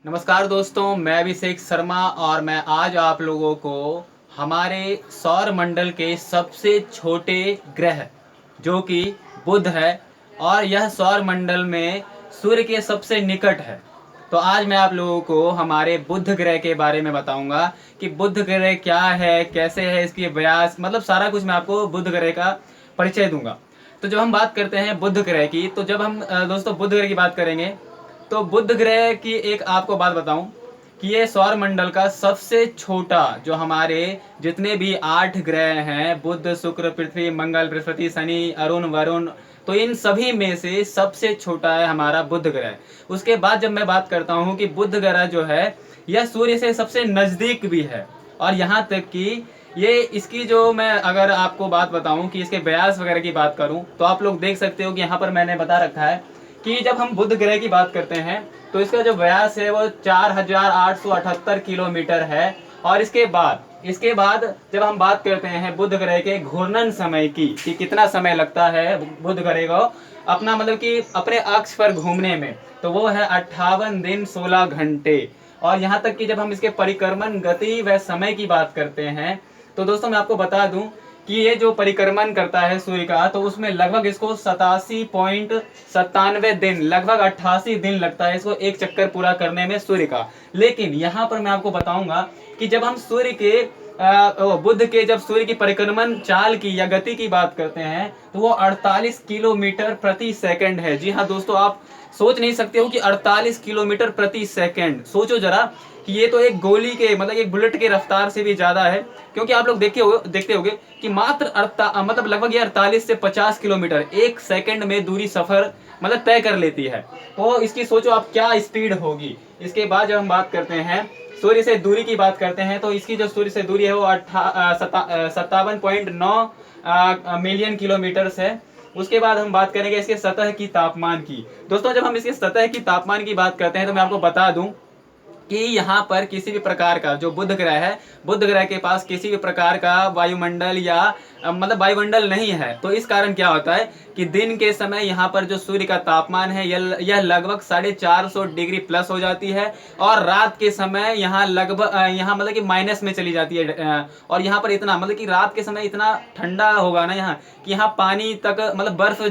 नमस्कार दोस्तों, मैं अभिषेक शर्मा और मैं आज आप लोगों को हमारे सौर मंडल के सबसे छोटे ग्रह जो कि बुध है और यह सौर मंडल में सूर्य के सबसे निकट है। तो आज मैं आप लोगों को हमारे बुध ग्रह के बारे में बताऊंगा कि बुध ग्रह क्या है, कैसे है, इसकी व्यास, मतलब सारा कुछ मैं आपको बुध ग्रह का परिचय दूंगा। तो जब हम बात करते हैं बुध ग्रह की, तो जब हम दोस्तों बुध ग्रह की बात करेंगे तो बुध ग्रह की एक आपको बात बताऊं कि ये सौर मंडल का सबसे छोटा, जो हमारे जितने भी 8 ग्रह हैं, बुध, शुक्र, पृथ्वी, मंगल, बृहस्पति, शनि, अरुण, वरुण, तो इन सभी में से सबसे छोटा है हमारा बुध ग्रह। उसके बाद जब मैं बात करता हूं कि बुध ग्रह जो है यह सूर्य से सबसे नजदीक भी है, और यहाँ तक कि ये इसकी जो मैं अगर आपको बात बताऊं कि इसके व्यास वगैरह की बात करूं, तो आप लोग देख सकते हो कि यहाँ पर मैंने बता रखा है कि जब हम बुध ग्रह की बात करते हैं तो इसका जो व्यास है वो 4878 किलोमीटर है। और इसके बाद जब हम बात करते हैं बुध ग्रह के घूर्णन समय की कि कितना समय लगता है बुध ग्रह को अपना, मतलब कि अपने अक्ष पर घूमने में, तो वो है 58 दिन 16 घंटे। और यहाँ तक कि जब हम इसके परिक्रमण गति व समय की बात करते हैं तो दोस्तों मैं आपको बता दूं कि ये जो परिक्रमण करता है सूर्य का, तो उसमें लगभग इसको 87.97 दिन, लगभग 88 दिन लगता है इसको एक चक्कर पूरा करने में सूर्य का। लेकिन यहाँ पर मैं आपको बताऊंगा कि जब हम सूर्य के बुध के जब सूर्य की परिक्रमण चाल की या गति की बात करते हैं तो वो 48 किलोमीटर प्रति सेकंड है। जी हाँ दोस्तों, आप सोच नहीं सकते हो कि 48 किलोमीटर प्रति सेकंड, सोचो जरा कि ये तो एक गोली के, मतलब एक बुलेट के रफ्तार से भी ज्यादा है। क्योंकि आप लोग देखते होगे कि मात्र मतलब लगभग ये 48 से 50 किलोमीटर एक सेकंड में दूरी सफर मतलब तय कर लेती है। तो इसकी सोचो आप क्या स्पीड होगी। इसके बाद जब हम बात करते हैं सूर्य से दूरी की बात करते हैं तो इसकी जो सूर्य से दूरी है वो 57.9 मिलियन किलोमीटर है। उसके बाद हम बात करेंगे इसके सतह की तापमान की। दोस्तों जब हम इसके सतह की तापमान की बात करते हैं तो मैं आपको बता दूं कि यहाँ पर किसी भी प्रकार का जो बुध ग्रह है, बुध ग्रह के पास किसी भी प्रकार का वायुमंडल या मतलब वायुमंडल नहीं है। तो इस कारण क्या होता है कि दिन के समय यहाँ पर जो सूर्य का तापमान है यह लगभग 450 डिग्री प्लस हो जाती है, और रात के समय यहाँ लगभग यहाँ मतलब कि माइनस में चली जाती है। और यहाँ पर इतना, मतलब कि रात के समय इतना ठंडा होगा ना यहाँ कि यहाँ पानी तक, मतलब बर्फ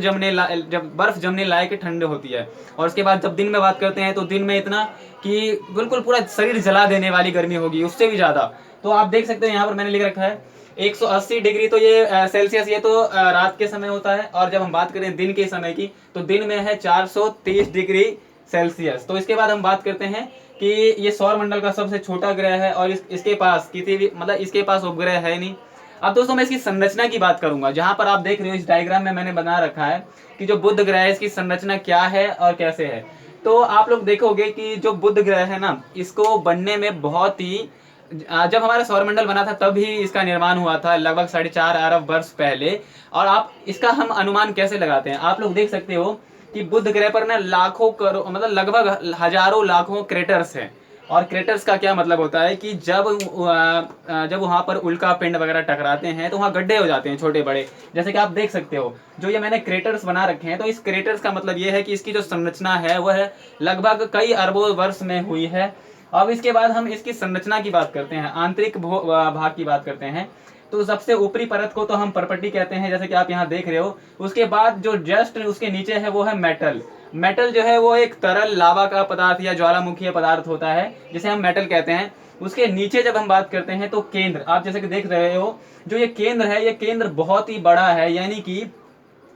जमने लायक ठंड होती है। और उसके बाद जब दिन में बात करते हैं तो दिन में इतना कि बिल्कुल पूरा शरीर जला देने वाली गर्मी होगी, उससे भी ज्यादा। तो आप देख सकते हो यहाँ पर मैंने लिख रखा है 180 डिग्री, तो ये सेल्सियस, ये तो रात के समय होता है। और जब हम बात करें दिन के समय की तो दिन में है 430 डिग्री सेल्सियस। तो इसके बाद हम बात करते हैं कि ये सौर मंडल का सबसे छोटा ग्रह है और इसके पास किसी भी, मतलब इसके पास उपग्रह है नहीं। अब दोस्तों मैं इसकी संरचना की बात करूंगा। जहां पर आप देख रहे हो इस डायग्राम में मैंने बना रखा है कि जो बुध ग्रह है इसकी संरचना क्या है और कैसे है। तो आप लोग देखोगे कि जो बुध ग्रह है ना, इसको बनने में बहुत ही, जब हमारा सौरमंडल बना था तब ही इसका निर्माण हुआ था, लगभग 4.5 अरब वर्ष पहले। और आप इसका हम अनुमान कैसे लगाते हैं, आप लोग देख सकते हो कि बुध ग्रह पर ना लाखों करोड़, मतलब लगभग हजारों लाखों क्रेटर्स हैं। और क्रेटर्स का क्या मतलब होता है कि जब वहां पर उल्का पिंड वगैरह टकराते हैं तो वहां गड्ढे हो जाते हैं छोटे बड़े, जैसे कि आप देख सकते हो जो ये मैंने क्रेटर्स बना रखे हैं। तो इस क्रेटर्स का मतलब ये है कि इसकी जो संरचना है वह लगभग कई अरबों वर्ष में हुई है। अब इसके बाद हम इसकी संरचना की बात करते हैं, आंतरिक भाग की बात करते हैं। तो सबसे ऊपरी परत को तो हम परपटी कहते हैं, जैसे कि आप यहाँ देख रहे हो। उसके बाद जो जस्ट उसके नीचे है वो है मेटल। मेटल जो है वो एक तरल लावा का पदार्थ या ज्वालामुखीय पदार्थ होता है, जिसे हम मेटल कहते हैं। उसके नीचे जब हम बात करते हैं तो केंद्र, आप जैसे कि देख रहे हो जो ये केंद्र है, ये केंद्र बहुत ही बड़ा है। यानी कि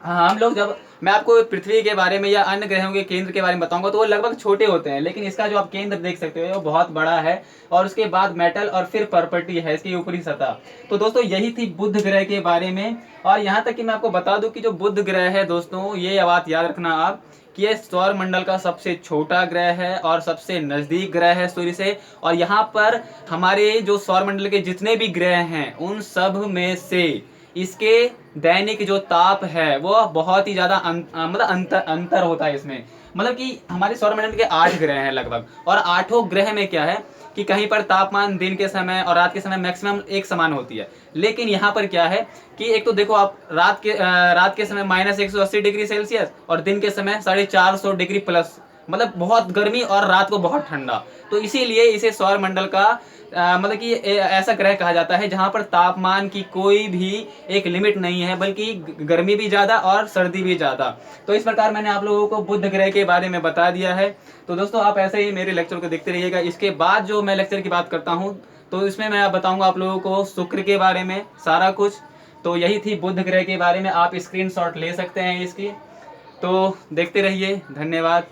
हाँ, हम लोग जब मैं आपको पृथ्वी के बारे में या अन्य ग्रहों के केंद्र के बारे में बताऊंगा तो वो लगभग छोटे होते हैं, लेकिन इसका जो आप केंद्र देख सकते हो वो बहुत बड़ा है। और उसके बाद मेटल और फिर पर्पटी है इसकी ऊपरी सतह। तो दोस्तों यही थी बुध ग्रह के बारे में। और यहाँ तक कि मैं आपको बता दूं कि जो बुध ग्रह है दोस्तों, ये बात याद रखना आप कि ये सौर मंडल का सबसे छोटा ग्रह है और सबसे नजदीक ग्रह है सूर्य से। और यहाँ पर हमारे जो सौर मंडल के जितने भी ग्रह हैं उन सब में से इसके दैनिक जो ताप है वो बहुत ही ज्यादा मतलब अंतर होता है इसमें। मतलब कि हमारे सौरमंडल के 8 ग्रह हैं लगभग, और आठों ग्रह में क्या है कि कहीं पर तापमान दिन के समय और रात के समय मैक्सिमम एक समान होती है। लेकिन यहाँ पर क्या है कि एक तो देखो आप रात के समय -180 डिग्री सेल्सियस और दिन के समय 450 डिग्री प्लस मतलब बहुत गर्मी और रात को बहुत ठंडा। तो इसीलिए इसे सौर मंडल का मतलब कि ऐसा ग्रह कहा जाता है जहां पर तापमान की कोई भी एक लिमिट नहीं है, बल्कि गर्मी भी ज़्यादा और सर्दी भी ज़्यादा। तो इस प्रकार मैंने आप लोगों को बुध ग्रह के बारे में बता दिया है। तो दोस्तों आप ऐसे ही मेरे लेक्चर को देखते रहिएगा। इसके बाद जो मैं लेक्चर की बात करता हूँ तो इसमें मैं बताऊंगा आप लोगों को शुक्र के बारे में सारा कुछ। तो यही थी बुध ग्रह के बारे में, आप स्क्रीनशॉट ले सकते हैं इसकी। तो देखते रहिए, धन्यवाद।